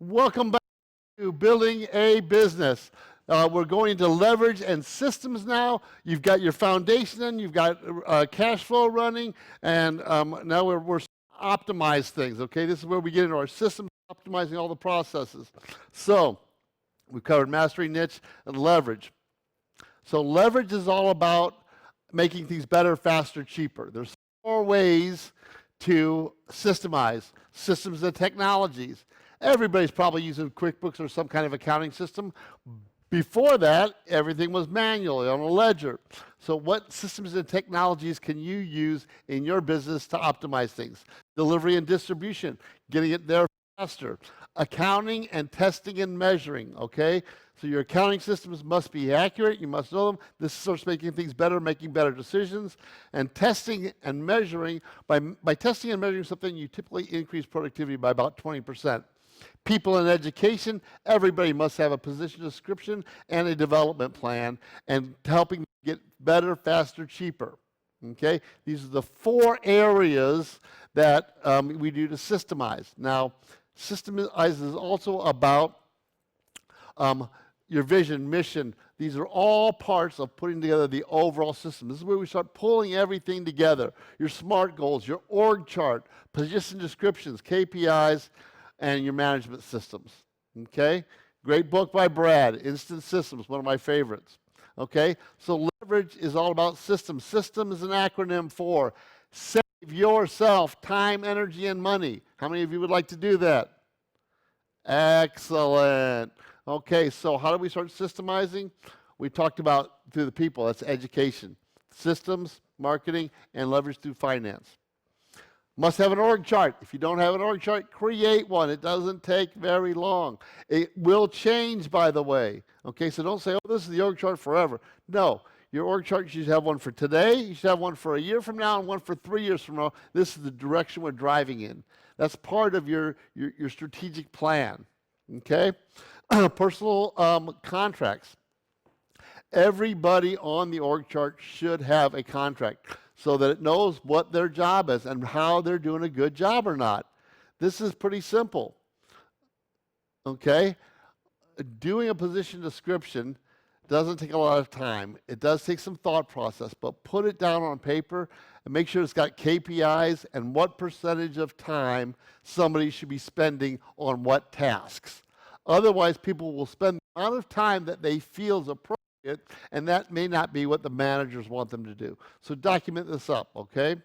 Welcome back to Building a Business. We're going into leverage and systems now. You've got your foundation in, you've got cash flow running, and now we're optimize things, okay? This is where we get into our systems, optimizing all the processes. So, we've covered mastery, niche, and leverage. So leverage is all about making things better, faster, cheaper. There's 4 ways to systemize systems and technologies. Everybody's probably using QuickBooks or some kind of accounting system. Before that, everything was manually on a ledger. So what systems and technologies can you use in your business to optimize things? Delivery and distribution, getting it there faster. Accounting and testing and measuring, okay? So your accounting systems must be accurate, you must know them. This starts making things better, making better decisions. And testing and measuring, by testing and measuring something, you typically increase productivity by about 20%. People in education, everybody must have a position description and a development plan, and helping get better, faster, cheaper. Okay? These are the 4 areas that we do to systemize. Now, systemize is also about your vision, mission. These are all parts of putting together the overall system. This is where we start pulling everything together. Your SMART goals, your org chart, position descriptions, KPIs, and your management systems. Okay? Great book by Brad, Instant Systems, one of my favorites. Okay? So leverage is all about systems. System is an acronym for save yourself time, energy, and money. How many of you would like to do that? Excellent. Okay, so how do we start systemizing? We talked about through the people, that's education. Systems, marketing, and leverage through finance. Must have an org chart. If you don't have an org chart, create one. It doesn't take very long. It will change, by the way. Okay, so don't say, oh, this is the org chart forever. No, your org chart, you should have one for today, you should have one for a year from now, and one for 3 years from now. This is the direction we're driving in. That's part of your strategic plan. Okay? Personal contracts. Everybody on the org chart should have a contract so that it knows what their job is and how they're doing a good job or not. This is pretty simple. Okay? Doing a position description doesn't take a lot of time. It does take some thought process, but put it down on paper and make sure it's got KPIs and what percentage of time somebody should be spending on what tasks. Otherwise, people will spend the amount of time that they feel is appropriate, and that may not be what the managers want them to do. So document this up, okay?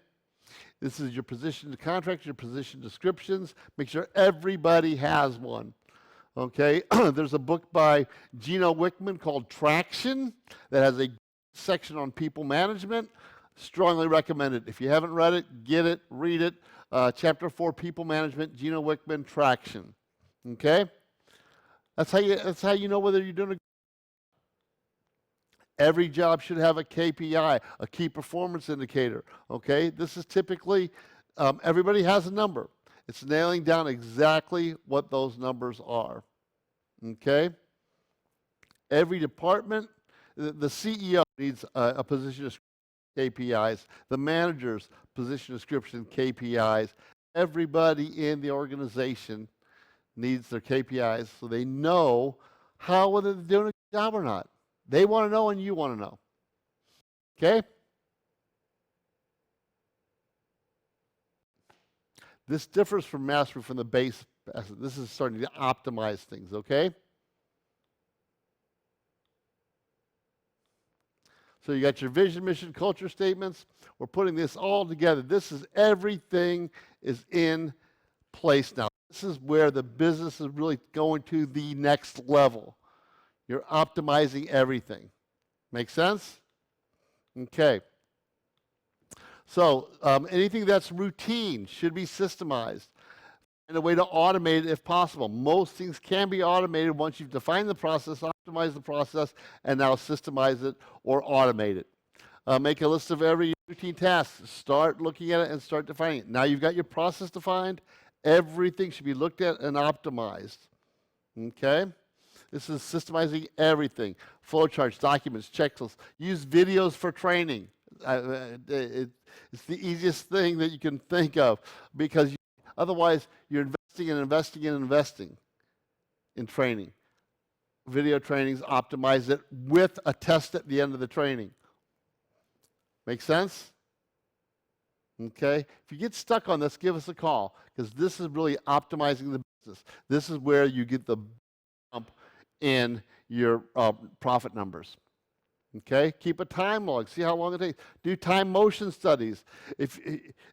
This is your position contracts, your position descriptions. Make sure everybody has one, okay? There's a book by Gino Wickman called Traction that has a section on people management. Strongly recommend it. If you haven't read it, get it, read it. Chapter 4, People Management, Gino Wickman, Traction, okay? That's how you know whether you're doing a good job. Every job should have a KPI, a key performance indicator. Okay, this is typically everybody has a number. It's nailing down exactly what those numbers are. Okay, every department, the CEO needs a position description, KPIs. The manager's position description, KPIs. Everybody in the organization needs their KPIs so they know whether they're doing a good job or not. They want to know and you want to know. Okay? This differs from mastery from the base. This is starting to optimize things, okay? So you got your vision, mission, culture statements. We're putting this all together. This is everything is in place now. This is where the business is really going to the next level. You're optimizing everything. Make sense? Okay. So anything that's routine should be systemized. And a way to automate it if possible. Most things can be automated once you've defined the process, optimize the process, and now systemize it or automate it. Make a list of every routine task. Start looking at it and start defining it. Now you've got your process defined. Everything should be looked at and optimized. Okay? This is systemizing everything. Flowcharts, documents, checklists. Use videos for training. It's the easiest thing that you can think of because otherwise you're investing and investing and investing. in training. Video trainings, optimize it with a test at the end of the training. Make sense? Okay? If you get stuck on this, give us a call, because this is really optimizing the business. This is where you get the bump in your profit numbers. Okay? Keep a time log. See how long it takes. Do time motion studies. If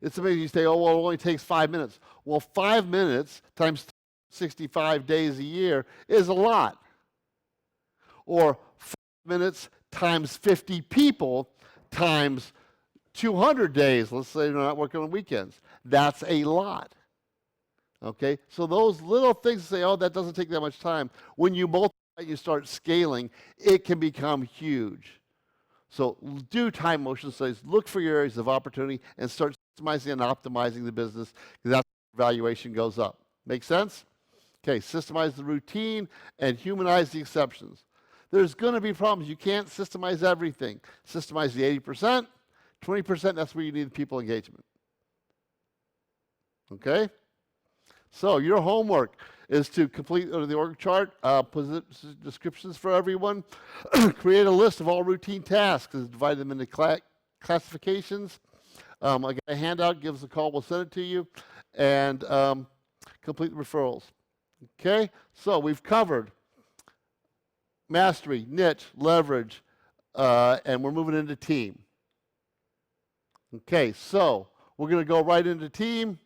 it's amazing, you say, oh, well, it only takes 5 minutes. Well, 5 minutes times 65 days a year is a lot. Or 5 minutes times 50 people times 200 days. Let's say you're not working on weekends. That's a lot. Okay? So those little things say, oh, that doesn't take that much time. When you multiply, you start scaling, it can become huge. So do time motion studies, look for your areas of opportunity, and start systemizing and optimizing the business, because that's where valuation goes up. Make sense? Okay, systemize the routine and humanize the exceptions. There's going to be problems. You can't systemize everything. Systemize the 80%, 20%, that's where you need people engagement. Okay? So your homework is to complete the org chart, descriptions for everyone, create a list of all routine tasks, and divide them into classifications. I got a handout, give us a call, we'll send it to you, and complete the referrals. Okay? So we've covered mastery, niche, leverage, and we're moving into team. Okay, so we're going to go right into team.